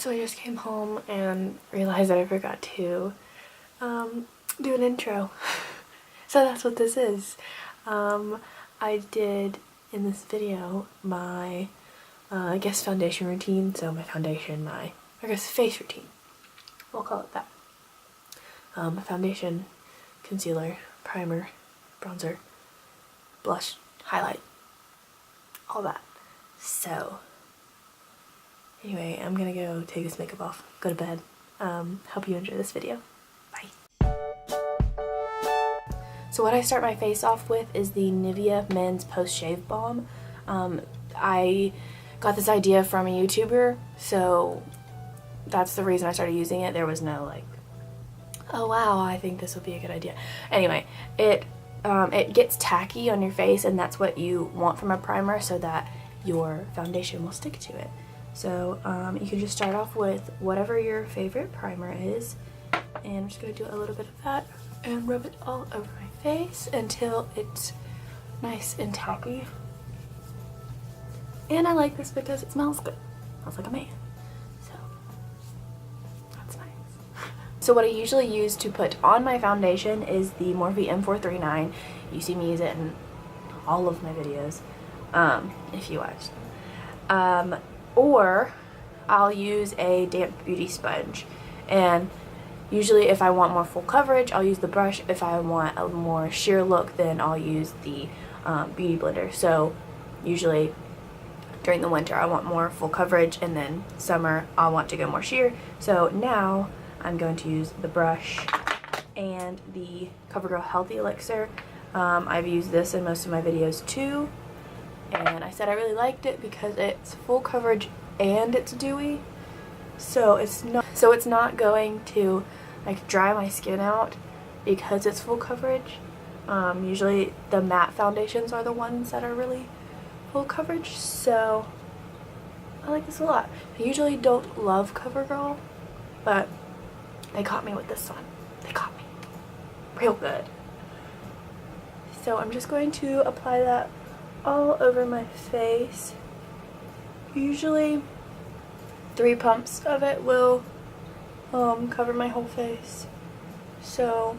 So I just came home and realized that I forgot to do an intro. So that's what this is. I did in this video my I guess foundation routine. So my foundation, I guess face routine. We'll call it that. Foundation, concealer, primer, bronzer, blush, highlight, all that. So anyway, I'm gonna go take this makeup off, go to bed. Hope you enjoy this video. Bye. So what I start my face off with is the Nivea Men's Post Shave Balm. I got this idea from a YouTuber, so that's the reason I started using it. There was no like, oh wow, I think this would be a good idea. Anyway, it gets tacky on your face, and that's what you want from a primer so that your foundation will stick to it. So you can just start off with whatever your favorite primer is, and I'm just going to do a little bit of that and rub it all over my face until it's nice and tacky. And I like this because it smells good. It smells like a man. So that's nice. So what I usually use to put on my foundation is the Morphe M439. You see me use it in all of my videos, if you watch them. Or I'll use a damp beauty sponge, and usually if I want more full coverage I'll use the brush. If I want a more sheer look, then I'll use the beauty blender. So usually during the winter I want more full coverage, and then summer I want to go more sheer. So now I'm going to use the brush and the CoverGirl Healthy Elixir. I've used this in most of my videos too, and I said I really liked it because it's full coverage and it's dewy, so it's not going to like dry my skin out because it's full coverage. Usually the matte foundations are the ones that are really full coverage, so I like this a lot. I usually don't love CoverGirl, but they caught me with this one. They caught me real good. So I'm just going to apply that all over my face. Usually 3 pumps of it will cover my whole face. So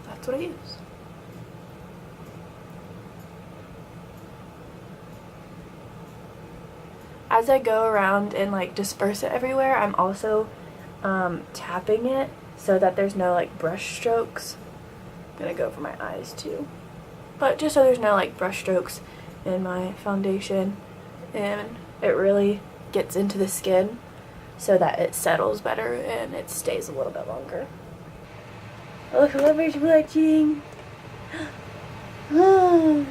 that's what I use. As I go around and like disperse it everywhere, I'm also tapping it so that there's no like brush strokes. I'm gonna go for my eyes too, but just so there's no like brush strokes in my foundation, and it really gets into the skin so that it settles better and it stays a little bit longer. Oh, whoever's watching. Oh,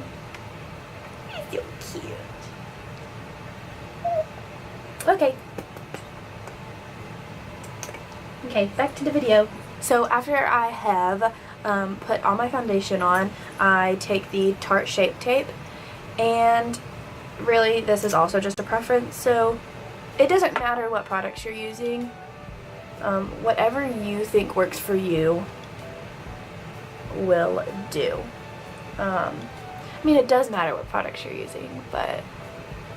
he's so cute. Okay, back to the video. So after I have put all my foundation on, I take the Tarte Shape Tape, and really this is also just a preference, so it doesn't matter what products you're using. Whatever you think works for you will do. I mean, it does matter what products you're using, but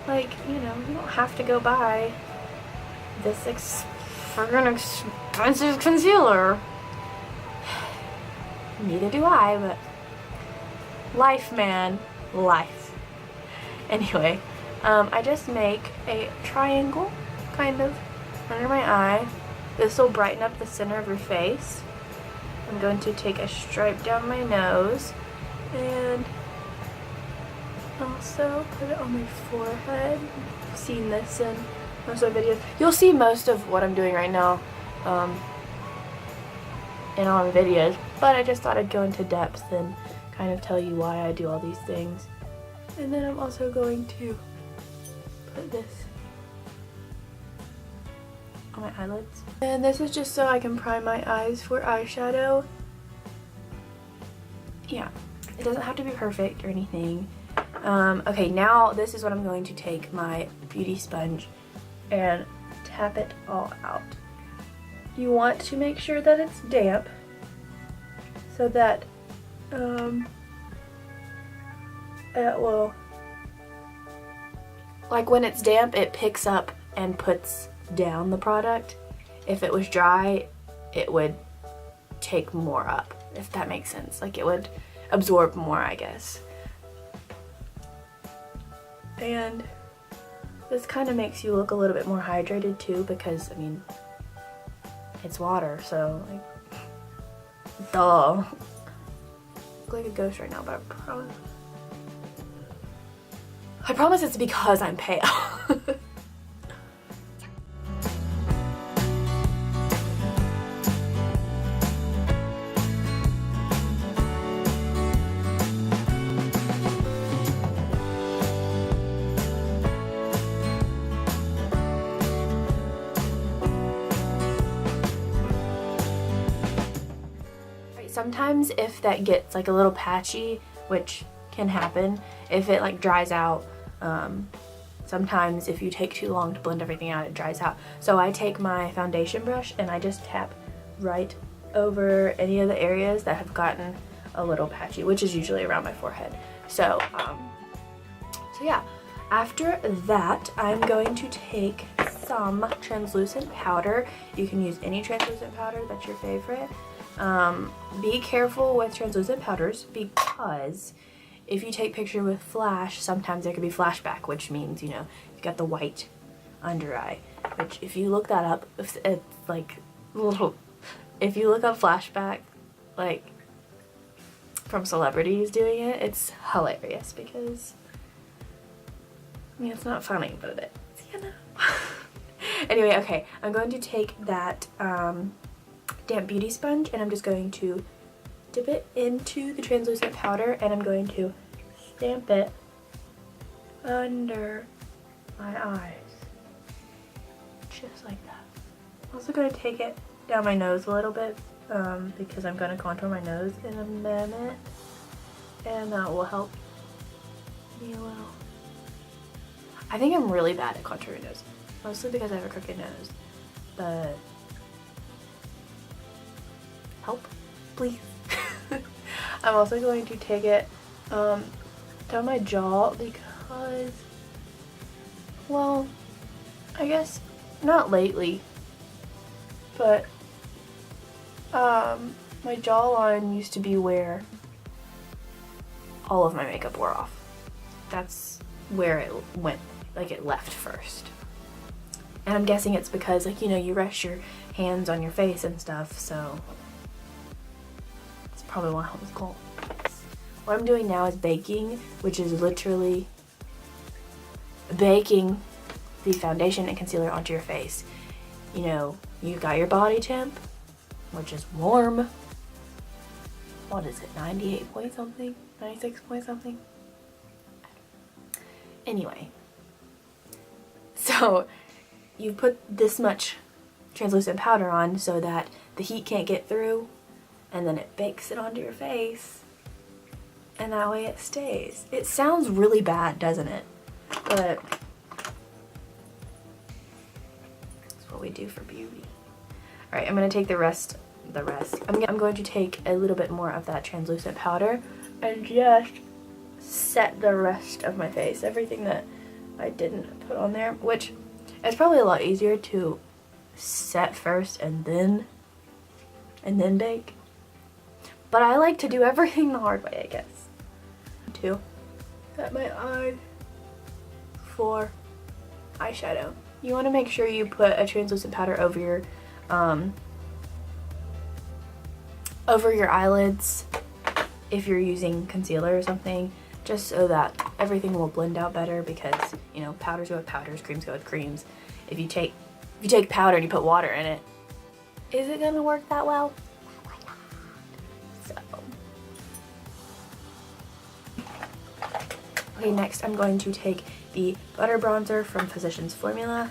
like, you know, you don't have to go buy this friggin' expensive concealer. Neither do I, but life, man, life. Anyway, I just make a triangle, kind of, under my eye. This will brighten up the center of your face. I'm going to take a stripe down my nose, and also put it on my forehead. I've seen this in most of my videos. You'll see most of what I'm doing right now in all my videos, but I just thought I'd go into depth and kind of tell you why I do all these things. And then I'm also going to put this on my eyelids. And this is just so I can prime my eyes for eyeshadow. Yeah, it doesn't have to be perfect or anything. Okay, now this is what I'm going to take my beauty sponge and tap it all out. You want to make sure that it's damp so that it will, like when it's damp, it picks up and puts down the product. If it was dry, it would take more up, if that makes sense. Like it would absorb more, I guess. And this kind of makes you look a little bit more hydrated too, because I mean, it's water, so like, duh. I look like a ghost right now, but I promise it's because I'm pale. Sometimes if that gets like a little patchy, which can happen, if it like dries out, sometimes if you take too long to blend everything out, it dries out. So I take my foundation brush and I just tap right over any of the areas that have gotten a little patchy, which is usually around my forehead. So yeah, after that, I'm going to take some translucent powder. You can use any translucent powder that's your favorite. Be careful with translucent powders, because if you take picture with flash, sometimes there could be flashback, which means, you know, you got the white under eye, which if you look that up, it's like little, if you look up flashback, like from celebrities doing it, it's hilarious, because I mean, it's not funny, but it is, you know. Anyway, okay, I'm going to take that, damp beauty sponge, and I'm just going to dip it into the translucent powder, and I'm going to stamp it under my eyes, just like that. I'm also going to take it down my nose a little bit, because I'm going to contour my nose in a minute, and that will help me a little. I think I'm really bad at contouring nose, mostly because I have a crooked nose, but help, please. I'm also going to take it down my jaw, because, well, I guess not lately, but my jawline used to be where all of my makeup wore off. That's where it went, like it left first. And I'm guessing it's because, like, you know, you rest your hands on your face and stuff, so that's probably why it was cold. What I'm doing now is baking, which is literally baking the foundation and concealer onto your face. You know, you got your body temp, which is warm. What is it, 98 point something? 96 point something? Anyway, so you put this much translucent powder on so that the heat can't get through, and then it bakes it onto your face, and that way it stays. It sounds really bad, doesn't it? But that's what we do for beauty. Alright, I'm going to take the rest. I'm going to take a little bit more of that translucent powder and just set the rest of my face, everything that I didn't put on there, which is probably a lot easier to set first and then bake. But I like to do everything the hard way, I guess. To set my eyes for eyeshadow. You want to make sure you put a translucent powder over your eyelids if you're using concealer or something, just so that everything will blend out better, because, you know, powders go with powders, creams go with creams. If you take powder and you put water in it, is it gonna work that well? So, okay, next I'm going to take the Butter Bronzer from Physicians Formula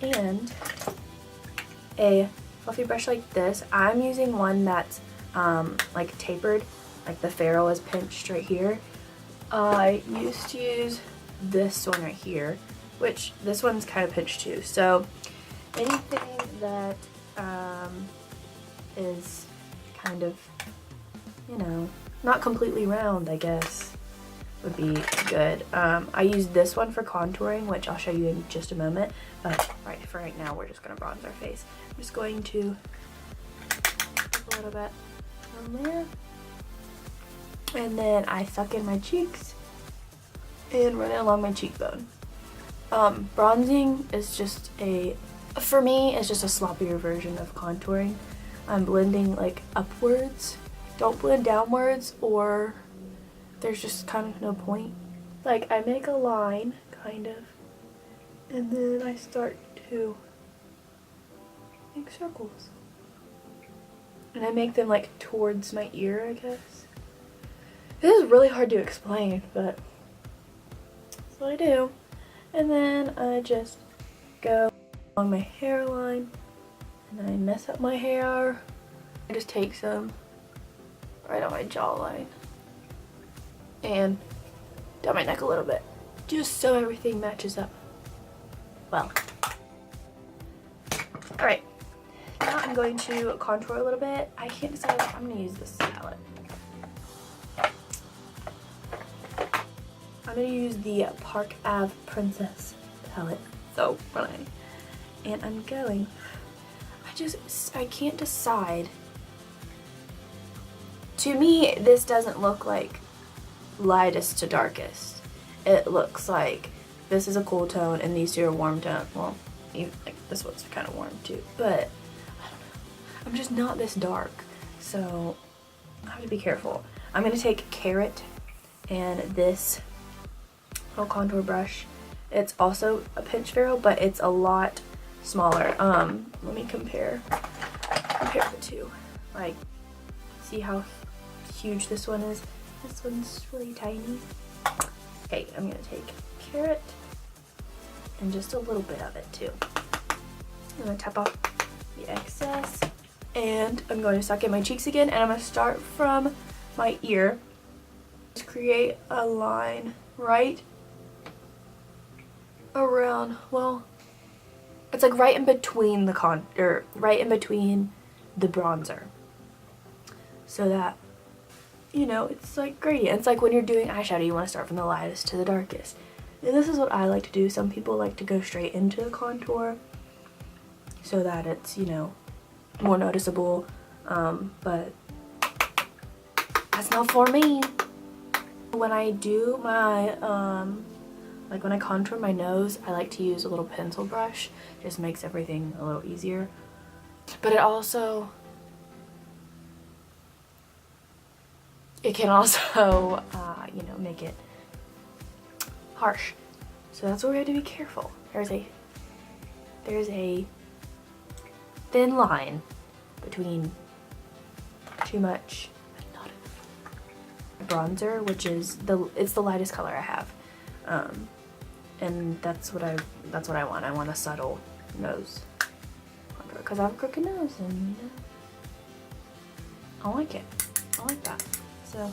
and a fluffy brush like this. I'm using one that's like tapered, like the ferrule is pinched right here. I used to use this one right here, which this one's kind of pinched too. So anything that is kind of, you know, not completely round, I guess, would be good. I use this one for contouring, which I'll show you in just a moment, but for right now we're just gonna bronze our face. I'm just going to put a little bit on there, and then I suck in my cheeks and run it along my cheekbone. Bronzing is just for me, it's just a sloppier version of contouring. I'm blending like upwards. Don't blend downwards, or there's just kind of no point. Like, I make a line, kind of, and then I start to make circles. And I make them like towards my ear, I guess. This is really hard to explain, but that's what I do. And then I just go along my hairline, and I mess up my hair. I just take some right on my jawline and down my neck a little bit, just so everything matches up well. Alright, now I'm going to contour a little bit. I can't decide if I'm going to use this palette. I'm going to use the Park Ave Princess palette. So funny. And I'm going, I can't decide. To me, this doesn't look like lightest to darkest. It looks like this is a cool tone and these two are warm tone. Well, even, like this one's kind of warm too, but I don't know. I'm just not this dark, so I have to be careful. I'm gonna take Carrot and this little contour brush. It's also a pinch ferrule, but it's a lot smaller. Let me compare the two. Like, see how huge this one is? This one's really tiny. Okay, I'm gonna take Carrot and just a little bit of it too. I'm gonna tap off the excess, and I'm going to suck in my cheeks again, and I'm gonna start from my ear. Just create a line right around, well, it's like right in between the right in between the bronzer, so that, you know, it's like gradient. It's like when you're doing eyeshadow, you want to start from the lightest to the darkest. And this is what I like to do. Some people like to go straight into the contour so that it's, you know, more noticeable, but that's not for me. When I do my, like when I contour my nose, I like to use a little pencil brush. It just makes everything a little easier. But it also, it can also, you know, make it harsh. So that's where we have to be careful. There's a thin line between too much and not enough. Bronzer, which is it's the lightest color I have, and that's what I want. I want a subtle nose contour because I have a crooked nose, and you know, I like it. I like that. So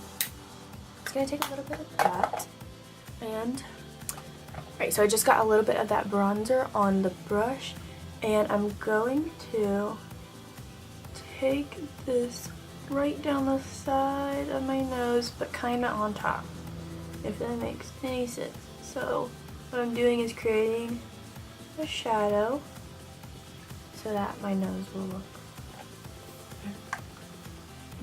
it's gonna take a little bit of that, and right. So I just got a little bit of that bronzer on the brush, and I'm going to take this right down the side of my nose, but kind of on top, if that makes any sense. So what I'm doing is creating a shadow so that my nose will look.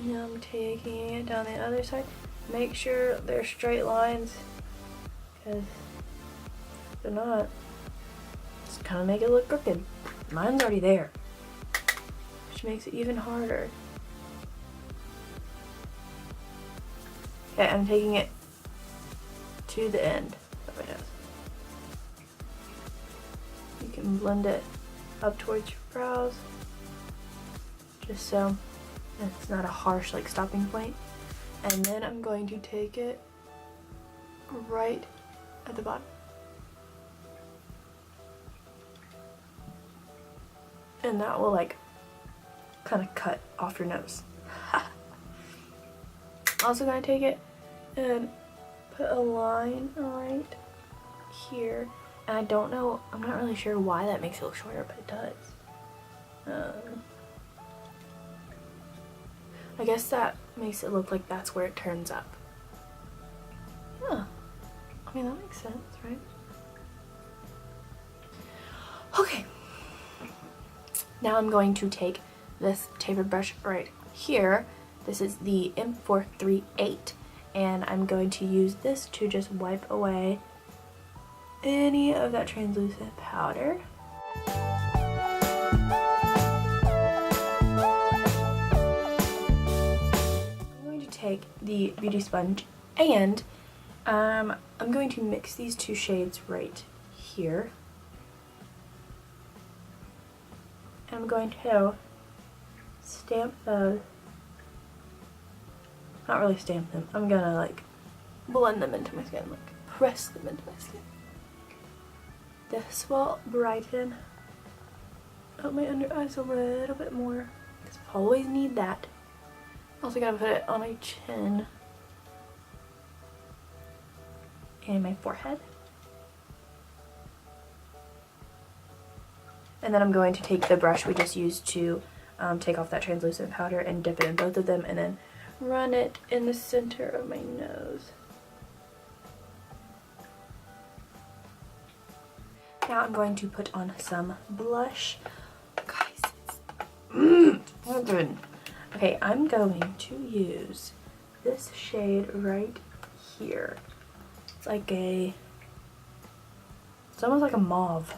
Now I'm taking it down the other side. Make sure they're straight lines, because if they're not, just kind of make it look crooked. Mine's already there, which makes it even harder. Okay, I'm taking it to the end of my nose. You can blend it up towards your brows, just so it's not a harsh like stopping point. And then I'm going to take it right at the bottom. And that will like kind of cut off your nose. Also gonna take it and put a line right here. And I don't know, I'm not really sure why that makes it look shorter, but it does. I guess that makes it look like that's where it turns up. Huh, I mean, that makes sense, right? Okay. Now I'm going to take this tapered brush right here. This is the M438, and I'm going to use this to just wipe away any of that translucent powder. I'm going to take the beauty sponge and I'm going to mix these two shades right here. I'm going to stamp those. Not really stamp them. I'm gonna like blend them into my skin, like press them into my skin. This will brighten up my under eyes a little bit more, because I always need that. Also gonna put it on my chin and my forehead. And then I'm going to take the brush we just used to take off that translucent powder and dip it in both of them, and then run it in the center of my nose. Now I'm going to put on some blush. Guys, it's good. Okay, I'm going to use this shade right here. It's like it's almost like a mauve.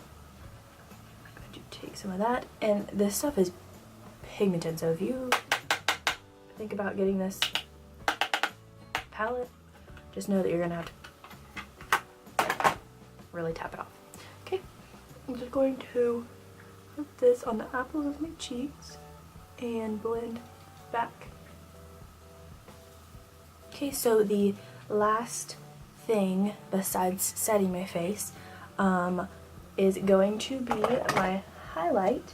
I'm going to take some of that, and this stuff is pigmented, so if you think about getting this palette, just know that you're gonna have to really tap it off. Okay, I'm just going to put this on the apples of my cheeks and blend back. Okay, so the last thing besides setting my face is going to be my highlight.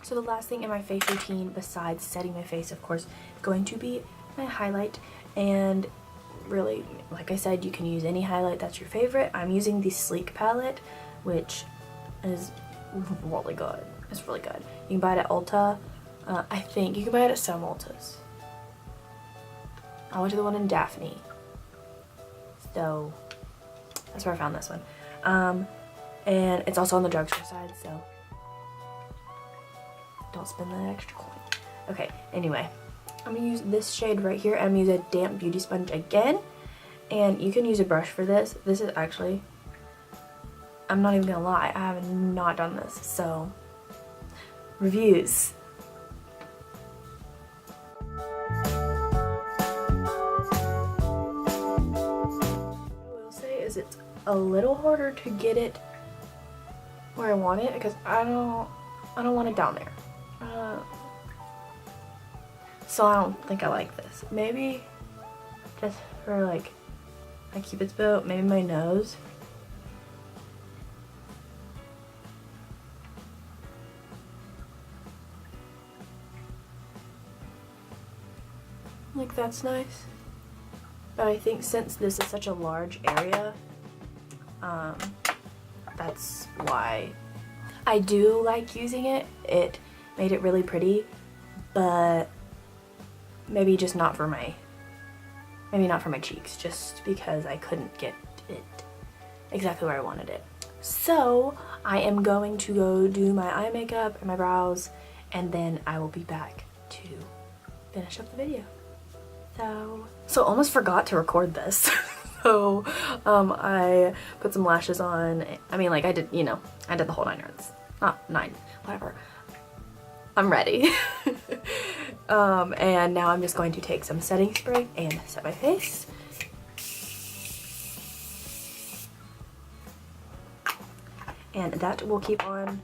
So the last thing in my face routine besides setting my face, of course, is going to be my highlight. And really, like I said, you can use any highlight that's your favorite. I'm using the Sleek palette, which is really good. It's really good. You can buy it at Ulta. I think you can buy it at some Ultas. I went to the one in Daphne, so that's where I found this one. And it's also on the drugstore side, so don't spend that extra coin. Okay, anyway, I'm gonna use this shade right here. I'm gonna use a damp beauty sponge again, and you can use a brush for this. This is actually, I'm not even gonna lie, I have not done this, so reviews. What I will say is it's a little harder to get it where I want it, because I don't want it down there. So I don't think I like this. Maybe just for like my Cupid's bow, maybe my nose. Like that's nice. But I think since this is such a large area, that's why I do like using it. It made it really pretty, but maybe just not for my, maybe not for my cheeks, just because I couldn't get it exactly where I wanted it. So I am going to go do my eye makeup and my brows, and then I will be back to finish up the video. So almost forgot to record this. So I put some lashes on. I mean, like I did, you know, I did the whole 9 yards. Not 9, whatever. I'm ready. And now I'm just going to take some setting spray and set my face. And that will keep on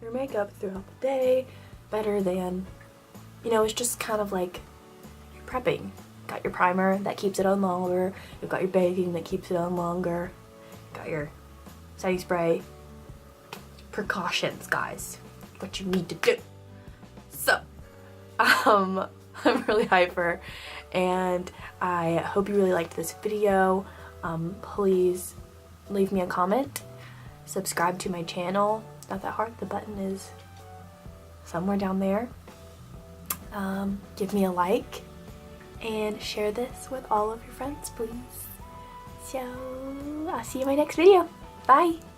your makeup throughout the day better than, you know, it's just kind of like you're prepping. Got your primer that keeps it on longer. You've got your baking that keeps it on longer. Got your setting spray. Precautions, guys. What you need to do. So, I'm really hyper, and I hope you really liked this video. Please leave me a comment. Subscribe to my channel. Not that hard. The button is somewhere down there. Give me a like and share this with all of your friends, please. So I'll see you in my next video. Bye!